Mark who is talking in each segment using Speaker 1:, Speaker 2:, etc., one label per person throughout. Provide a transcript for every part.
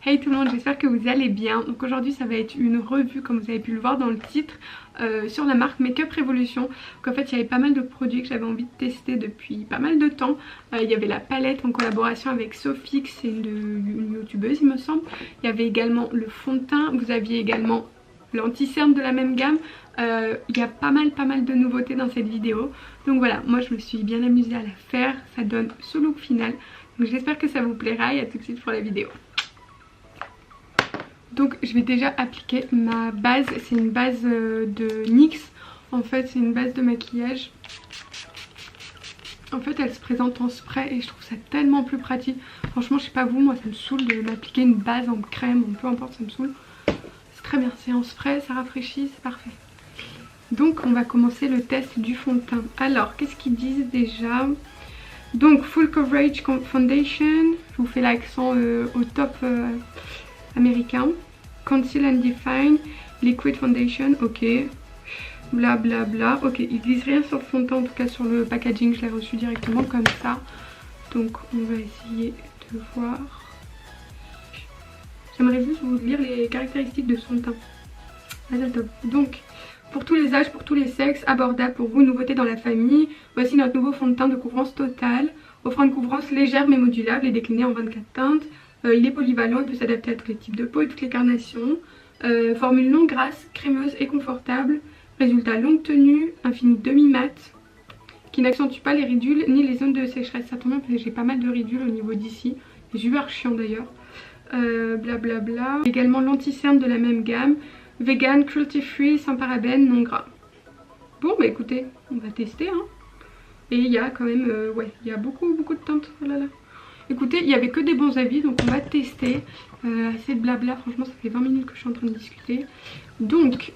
Speaker 1: Hey tout le monde, j'espère que vous allez bien. Donc aujourd'hui ça va être une revue, comme vous avez pu le voir dans le titre, sur la marque Make Up Revolution. Donc en fait il y avait pas mal de produits que j'avais envie de tester depuis pas mal de temps. Il y avait la palette en collaboration avec Sophie, c'est une youtubeuse il me semble. Il y avait également le fond de teint, vous aviez également l'anti-cerne de la même gamme. Il y a pas mal de nouveautés dans cette vidéo. Donc voilà, moi je me suis bien amusée à la faire, ça donne ce look final. Donc j'espère que ça vous plaira et à tout de suite pour la vidéo. Donc je vais déjà appliquer ma base, c'est une base de NYX. En fait c'est une base de maquillage. En fait elle se présente en spray et je trouve ça tellement plus pratique. Franchement je sais pas vous, moi ça me saoule de m'appliquer une base en crème, peu importe, ça me saoule. C'est très bien, c'est en spray, ça rafraîchit, c'est parfait. Donc on va commencer le test du fond de teint. Alors qu'est-ce qu'ils disent déjà? Donc Full Coverage Foundation, je vous fais l'accent au top américain. Conceal and Define, Liquid Foundation, ok. Bla bla bla, ok. Ils disent rien sur le fond de teint, en tout cas sur le packaging, je l'ai reçu directement comme ça. Donc on va essayer de voir. J'aimerais juste vous lire les caractéristiques de son teint. Donc pour tous les âges, pour tous les sexes, abordable pour vous, nouveauté dans la famille. Voici notre nouveau fond de teint de couvrance totale, offrant une couvrance légère mais modulable et déclinée en 24 teintes. Il est polyvalent, il peut s'adapter à tous les types de peau et toutes les carnations. Formule non grasse, crémeuse et confortable. Résultat longue tenue, infini demi-mat, qui n'accentue pas les ridules ni les zones de sécheresse. Ça tombe bien parce que j'ai pas mal de ridules au niveau d'ici. C'est super chiant d'ailleurs. Blablabla. Également l'anti-cerne de la même gamme. Vegan, cruelty free, sans parabènes, non gras. Bon bah écoutez, on va tester hein. Et il y a quand même, ouais, il y a beaucoup de teintes. Oh là là. Écoutez, il n'y avait que des bons avis, donc on va tester. Assez de blabla, franchement ça fait 20 minutes que je suis en train de discuter. Donc,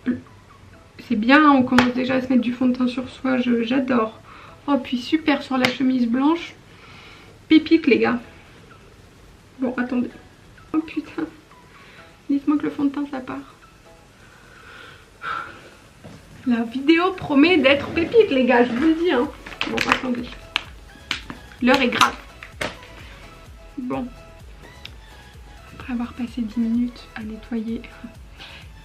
Speaker 1: c'est bien, on commence déjà à se mettre du fond de teint sur soi, j'adore. Oh, puis super sur la chemise blanche. Pépite les gars. Bon, attendez. Oh putain. Dites-moi que le fond de teint ça part. La vidéo promet d'être pépite les gars, je vous le dis hein. Bon, attendez. L'heure est grave. Bon, après avoir passé 10 minutes à nettoyer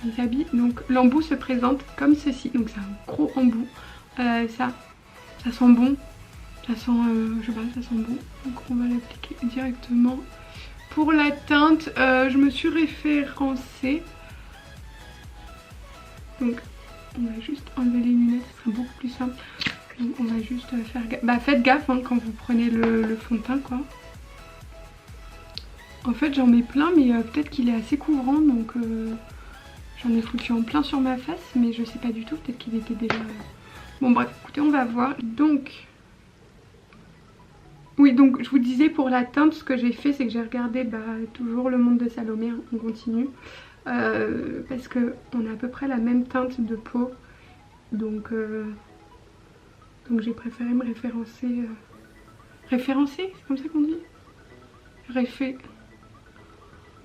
Speaker 1: les habits, donc l'embout se présente comme ceci. Donc c'est un gros embout. Ça sent bon. Ça sent, je sais pas, ça sent bon. Donc on va l'appliquer directement. Pour la teinte, je me suis référencée. Donc on va juste enlever les lunettes, ce sera beaucoup plus simple. Donc on va juste faire gaffe. Bah faites gaffe hein, quand vous prenez le fond de teint quoi. En fait j'en mets plein mais peut-être qu'il est assez couvrant donc j'en ai foutu en plein sur ma face mais je sais pas du tout, peut-être qu'il était déjà... Bon bref, écoutez on va voir. Donc oui, donc je vous disais pour la teinte ce que j'ai fait c'est que j'ai regardé toujours Le Monde de Salomé, hein, on continue. Parce que on a à peu près la même teinte de peau donc j'ai préféré me référencer. Référencer, c'est comme ça qu'on dit?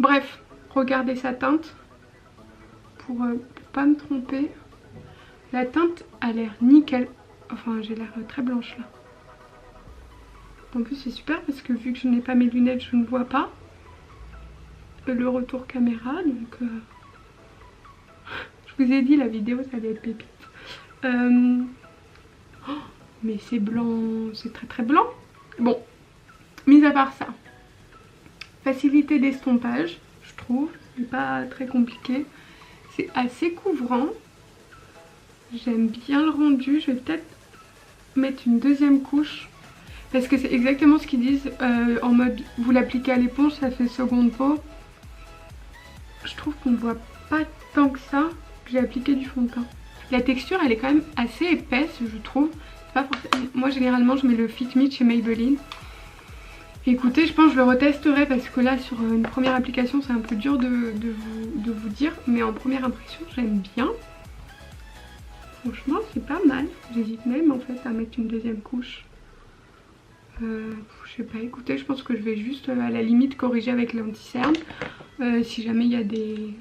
Speaker 1: Bref, regardez sa teinte pour pas me tromper. La teinte a l'air nickel. Enfin, j'ai l'air très blanche là. En plus, c'est super parce que vu que je n'ai pas mes lunettes, je ne vois pas le retour caméra. Donc, je vous ai dit, la vidéo, ça allait être pépite. Oh, mais c'est blanc, c'est très blanc. Bon, mis à part ça. Facilité d'estompage, je trouve, c'est pas très compliqué. C'est assez couvrant. J'aime bien le rendu. Je vais peut-être mettre une deuxième couche. Parce que c'est exactement ce qu'ils disent en mode vous l'appliquez à l'éponge, ça fait seconde peau. Je trouve qu'on voit pas tant que ça que j'ai appliqué du fond de teint. La texture elle est quand même assez épaisse je trouve. Pas forcément... Moi généralement je mets le Fit Me chez Maybelline. Écoutez, je pense que je le retesterai parce que là sur une première application c'est un peu dur de vous dire. Mais en première impression j'aime bien. Franchement c'est pas mal. J'hésite même en fait à mettre une deuxième couche. Je sais pas, écoutez je pense que je vais juste à la limite corriger avec l'anti-cerne. Si jamais il y a des...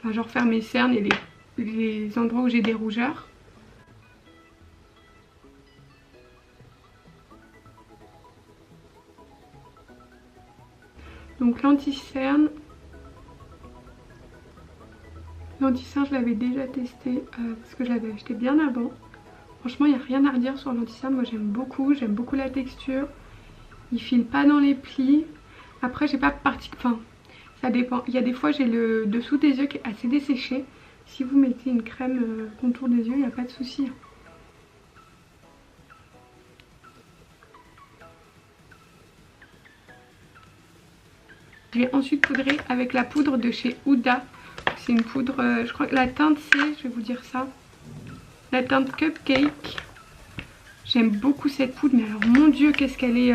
Speaker 1: Enfin genre faire mes cernes et les endroits où j'ai des rougeurs. Donc l'anti-cerne, L'anti-cerne je l'avais déjà testé parce que je l'avais acheté bien avant. Franchement il n'y a rien à redire sur l'anti-cerne, moi j'aime beaucoup la texture. Il file pas dans les plis. Après j'ai pas enfin ça dépend. Il y a des fois j'ai le dessous des yeux qui est assez desséché. Si vous mettez une crème contour des yeux, il n'y a pas de souci. Je vais ensuite poudrer avec la poudre de chez Huda. C'est une poudre, je crois que la teinte c'est, je vais vous dire ça, la teinte Cupcake. J'aime beaucoup cette poudre, mais alors mon dieu qu'est-ce qu'elle est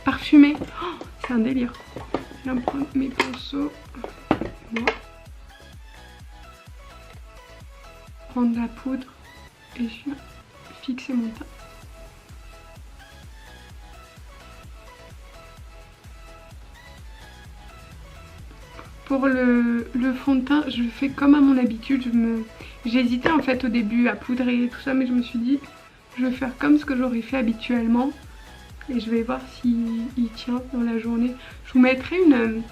Speaker 1: parfumée. Oh, c'est un délire. Je viens prendre mes pinceaux. Moi. Prendre la poudre et je viens fixer mon teint. Pour le fond de teint, je fais comme à mon habitude. J'hésitais en fait au début à poudrer et tout ça, mais je me suis dit je vais faire comme ce que j'aurais fait habituellement et je vais voir s'il tient dans la journée. Je vous mettrai une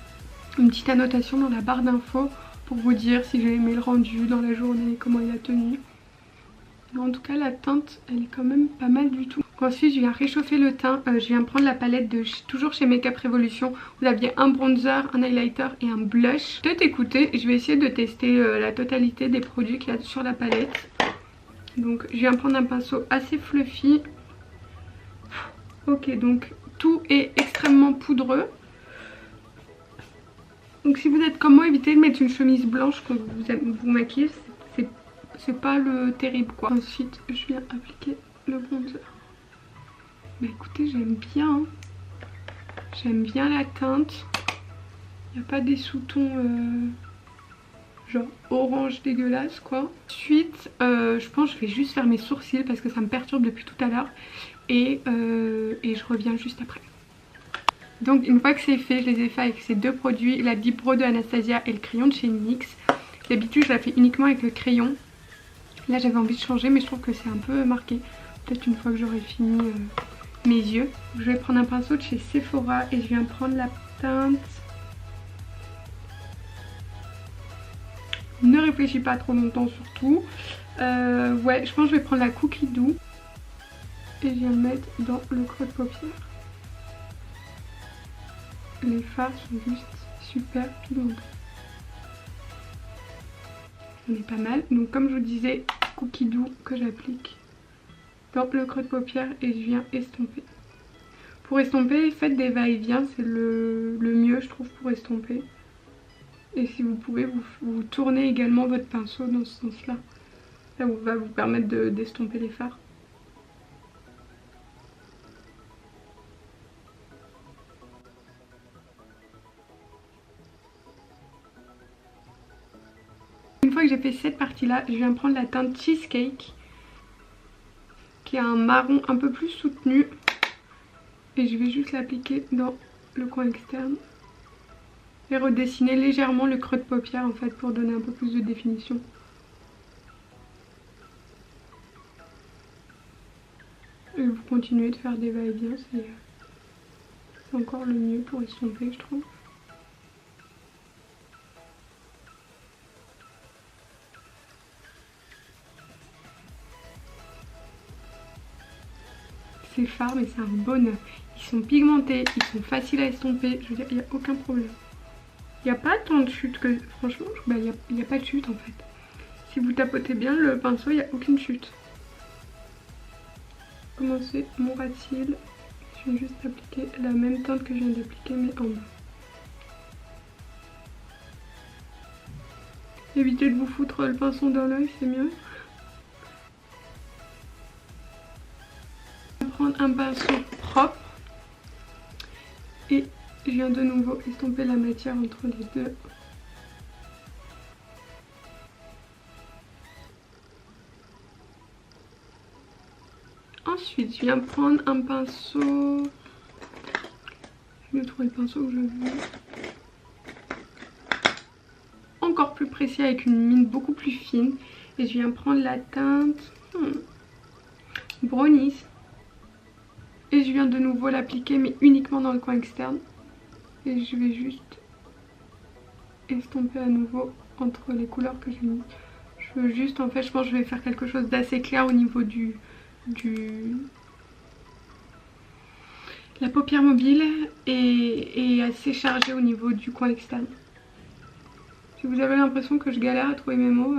Speaker 1: petite annotation dans la barre d'infos pour vous dire si j'ai aimé le rendu dans la journée, comment il a tenu. Mais en tout cas la teinte elle est quand même pas mal du tout. Ensuite je viens réchauffer le teint, je viens prendre la palette de toujours chez Make Up Revolution. Vous aviez un bronzer, un highlighter et un blush. Peut-être écoutez, je vais essayer de tester la totalité des produits qu'il y a sur la palette. Donc je viens prendre un pinceau assez fluffy. Ok, donc tout est extrêmement poudreux. Donc si vous êtes comme moi, évitez de mettre une chemise blanche quand vous maquillez, c'est pas le terrible quoi. Ensuite je viens appliquer le bronzer. Bah écoutez, j'aime bien, hein. J'aime bien la teinte. Il n'y a pas des sous-tons genre orange dégueulasse quoi. Ensuite je pense que je vais juste faire mes sourcils parce que ça me perturbe depuis tout à l'heure. Et je reviens juste après. Donc une fois que c'est fait, je les ai fait avec ces deux produits, la Deep Brow de Anastasia et le crayon de chez NYX. D'habitude je la fais uniquement avec le crayon. Là j'avais envie de changer mais je trouve que c'est un peu marqué. Peut-être une fois que j'aurai fini mes yeux. Je vais prendre un pinceau de chez Sephora et je viens prendre la teinte. Ne réfléchis pas trop longtemps surtout. Ouais, je pense que je vais prendre la Cookie Doux. Et je viens le mettre dans le creux de paupière. Les fards sont juste super pigmentés. On est pas mal. Donc comme je vous disais, Cookie Doux que j'applique dans le creux de paupière et je viens estomper. Pour estomper, faites des va-et-vient, c'est le mieux je trouve pour estomper. Et si vous pouvez, vous tournez également votre pinceau dans ce sens-là. Ça va vous permettre d'estomper les fards. Une fois que j'ai fait cette partie-là, je viens prendre la teinte Cheesecake, qui est un marron un peu plus soutenu. Et je vais juste l'appliquer dans le coin externe. Et redessiner légèrement le creux de paupière en fait pour donner un peu plus de définition. Et vous continuez de faire des va-et-vient, c'est encore le mieux pour estomper je trouve. Ces fards mais c'est un bonheur. Ils sont pigmentés, ils sont faciles à estomper, je veux dire il n'y a aucun problème. Il n'y a pas tant de chute que... Franchement, il n'y a pas de chute en fait. Si vous tapotez bien le pinceau, il n'y a aucune chute. Commencer mon ras de cils. Je vais juste appliquer la même teinte que je viens d'appliquer mais en bas. Évitez de vous foutre le pinceau dans l'œil, c'est mieux. Je vais prendre un pinceau propre. Et je viens de nouveau estomper la matière entre les deux. Ensuite, je viens prendre un pinceau. Je vais trouver le pinceau que je veux. Encore plus précis avec une mine beaucoup plus fine. Et je viens prendre la teinte Brownies. Et je viens de nouveau l'appliquer mais uniquement dans le coin externe. Et je vais juste estomper à nouveau entre les couleurs que j'ai mis. Je veux juste, en fait, je pense que je vais faire quelque chose d'assez clair au niveau la paupière mobile et assez chargé au niveau du coin externe. Si vous avez l'impression que je galère à trouver mes mots,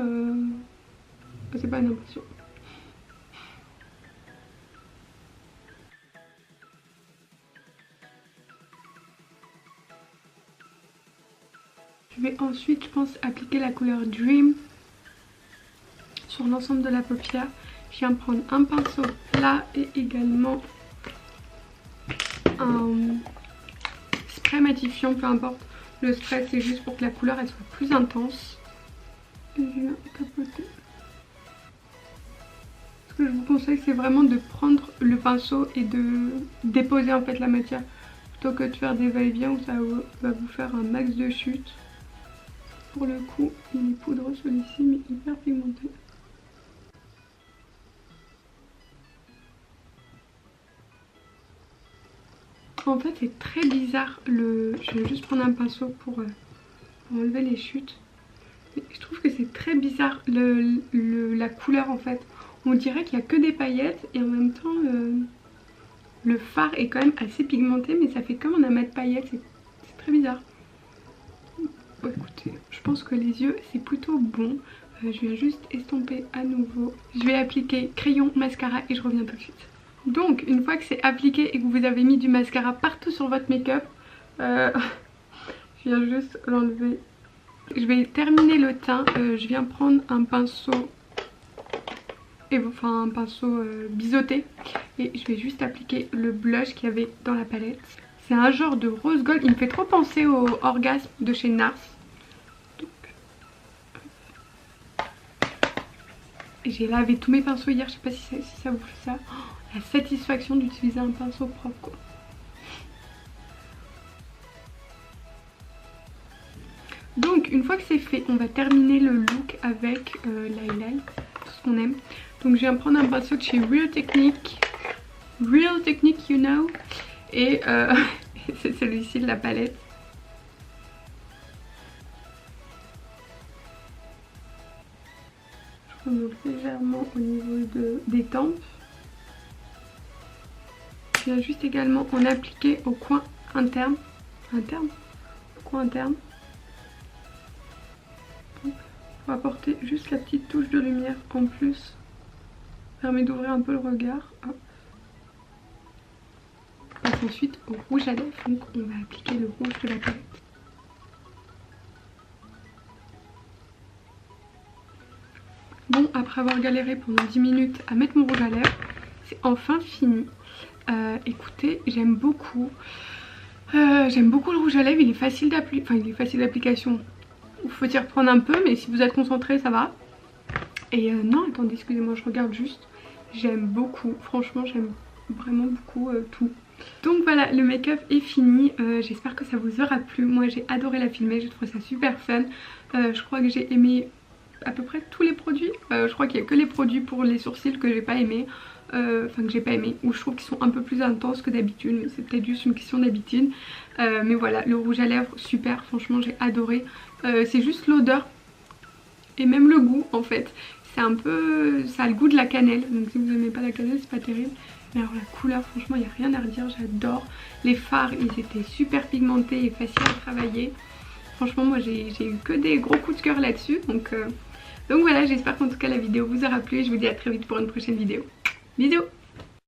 Speaker 1: c'est pas une impression. Je vais ensuite, je pense, appliquer la couleur Dream sur l'ensemble de la paupière. Je viens prendre un pinceau plat et également un spray matifiant, peu importe. Le spray c'est juste pour que la couleur elle soit plus intense. Et je viens tapoter. Ce que je vous conseille c'est vraiment de prendre le pinceau et de déposer en fait la matière. Plutôt que de faire des va-et-vient où ça va vous faire un max de chute. Pour le coup il est poudreux celui-ci mais hyper pigmenté. En fait c'est très bizarre, je vais juste prendre un pinceau pour enlever les chutes. Je trouve que c'est très bizarre la couleur en fait. On dirait qu'il n'y a que des paillettes et en même temps le fard est quand même assez pigmenté mais ça fait comme un amas de paillettes, c'est très bizarre. Bon, écoutez, je pense que les yeux c'est plutôt bon. Je viens juste estomper à nouveau. Je vais appliquer crayon, mascara et je reviens tout de suite. Donc une fois que c'est appliqué et que vous avez mis du mascara partout sur votre make-up, je viens juste l'enlever. Je vais terminer le teint, je viens prendre un pinceau, enfin un pinceau biseauté et je vais juste appliquer le blush qu'il y avait dans la palette. C'est un genre de rose gold, il me fait trop penser au Orgasme de chez NARS. J'ai lavé tous mes pinceaux hier, je sais pas si ça vous fait ça. Oh, la satisfaction d'utiliser un pinceau propre quoi. Donc une fois que c'est fait, on va terminer le look avec l'highlight, tout ce qu'on aime. Donc je viens prendre un pinceau de chez Real Technique you know. Et c'est celui-ci de la palette. Je remonte légèrement au niveau des tempes. Je viens juste également en appliquer au coin interne. Au coin interne. Pour apporter juste la petite touche de lumière en plus. Ça permet d'ouvrir un peu le regard. Hop. On passe ensuite au rouge à lèvres. Donc on va appliquer le rouge de la palette. Bon, après avoir galéré pendant 10 minutes à mettre mon rouge à lèvres, c'est enfin fini. Écoutez, j'aime beaucoup le rouge à lèvres, il est facile d'application. Il faut s'y reprendre un peu, mais si vous êtes concentré, ça va. Et non, attendez, excusez-moi, je regarde juste. J'aime beaucoup, franchement, j'aime vraiment beaucoup tout. Donc voilà, le make-up est fini. J'espère que ça vous aura plu. Moi, j'ai adoré la filmer, j'ai trouvé ça super fun. Je crois que j'ai aimé à peu près tous les produits. Je crois qu'il n'y a que les produits pour les sourcils que j'ai pas aimé. Enfin que j'ai pas aimé, ou je trouve qu'ils sont un peu plus intenses que d'habitude, mais c'est peut-être juste une question d'habitude. Mais voilà, le rouge à lèvres super, franchement j'ai adoré. C'est juste l'odeur et même le goût en fait, c'est un peu, ça a le goût de la cannelle, donc si vous n'aimez pas la cannelle c'est pas terrible. Mais alors la couleur, franchement il n'y a rien à redire, j'adore. Les fards ils étaient super pigmentés et faciles à travailler. Franchement moi j'ai eu que des gros coups de cœur là-dessus, donc voilà, j'espère qu'en tout cas la vidéo vous aura plu et je vous dis à très vite pour une prochaine vidéo. Bisous.